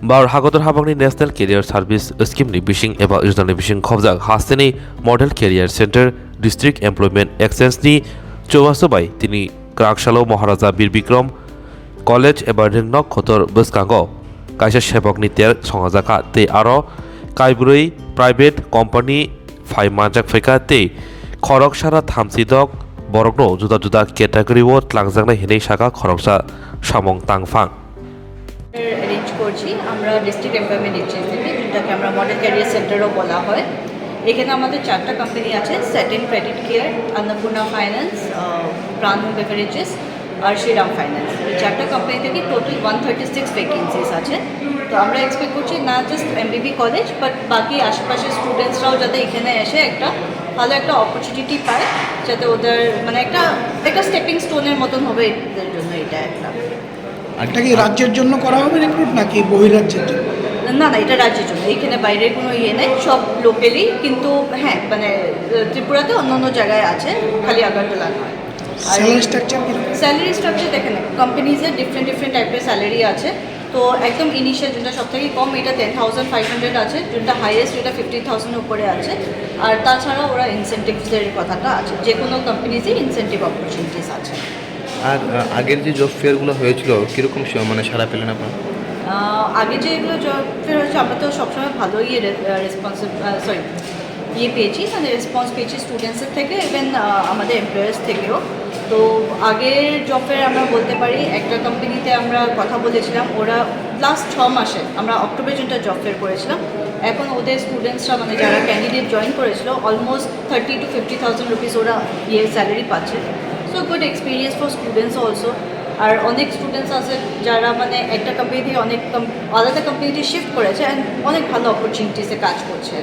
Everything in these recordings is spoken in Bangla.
Bar Hagotor Habangni National Career Service Scheme ni Bishing eba Ujdan ni Bishing Khobjak Hasteni Model Career Center District Employment Exchange ni Chowasobai tini Krakshalo Maharaja Bir Bikram College eba Ringnok Khotor Buskango Kaisa Shebok ni Ter Songajaka te aro Kaiburui Private Company Phai Manjak Pheka te Khoroksara Thamsidok Borokno juda juda category o tlangjaknai hinei shaka khoroksa samong tangfang arrange করছি আমরা ডিস্ট্রিক্ট এমপ্লয়মেন্ট এক্সচেঞ্জ থেকে, যেটাকে আমরা মডেল ক্যারিয়ার সেন্টারও বলা হয়। এখানে আমাদের 4টা কোম্পানি আছে, Satan credit care, Annapurna finance, প্রাণ বেভারেজেস আর শ্রীরাম ফাইন্যান্স। এই 4টা কোম্পানি থেকে টোটাল 136 ভ্যাকেন্সিস আছে। তো আমরা এক্সপেক্ট করছি না জাস্ট এমবিবি কলেজ বাট বাকি আশেপাশের স্টুডেন্টসরাও যাতে এখানে এসে একটা ভালো একটা অপরচুনিটি পায়, যাতে ওদের মানে একটা স্টেপিং স্টোনের মতন হবে এদের জন্য। এটা এটা কি রাজ্যের জন্য করা হবে রিক্রুট নাকি বহিরাজ্যের জন্য? না, এটা রাজ্যের জন্য। এখানে বাইরের কোনো ইয়ে নেই, সব লোকালি। কিন্তু হ্যাঁ, মানে ত্রিপুরাতে অন্য জায়গায় আছে, খালি আগরতলা নয়। স্যালারি স্ট্রাকচার দেখেন, কোম্পানিজের ডিফারেন্ট টাইপের স্যালারি আছে। তো একদম ইনিশিয়াল যেটা সব থেকে কম এটা 10,500 আছে, যেটা হাইয়েস্ট এটা 50,000 উপরে আছে। আর তাছাড়া ওরা ইনসেন্টিভসের কথাটা আছে, যে কোনো কোম্পানিজে ইনসেন্টিভ অপরচুনিটিস আছে। আর আগের যে জব ফেয়ারগুলো হয়েছিল কীরকম মানে সাড়া পেলেন আপনার? আগে যেগুলো জব ফেয়ার হয়েছে আমরা তো সবসময় ভালোই পেয়েছি, মানে রেসপন্স পেয়েছি স্টুডেন্টসের থেকে, ইভেন আমাদের এমপ্লয়ার্স থেকেও। তো আগের জব ফেয়ার আমরা বলতে পারি একটা কোম্পানিতে আমরা কথা বলেছিলাম, ওরা লাস্ট 6 মাসে আমরা অক্টোবর জুনটা জব ফেয়ার করেছিলাম। এখন ওদের স্টুডেন্টসরা মানে যারা ক্যান্ডিডেট জয়েন করেছিল অলমোস্ট 30,000 to 50,000 রুপিস ওরা স্যালারি পাচ্ছে। So good experience for students also. আর অনেক স্টুডেন্টস আছে যারা মানে একটা কোম্পানি থেকে অনেক আলাদা কোম্পানিতে শিফট করেছে অ্যান্ড অনেক ভালো অপরচুনিটিসে কাজ করছে।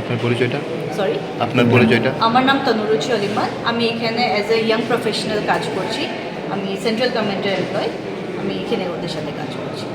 আপনার পরিচয়টা? সরি, আপনার পরিচয়টা? আমার নাম তনুরুচি অলিমান। আমি এখানে অ্যাজ এ ইয়াং প্রফেশনাল কাজ করছি। আমি সেন্ট্রাল গভর্নমেন্টের এমপ্লয়। আমি এখানে ওদের সাথে কাজ করছি।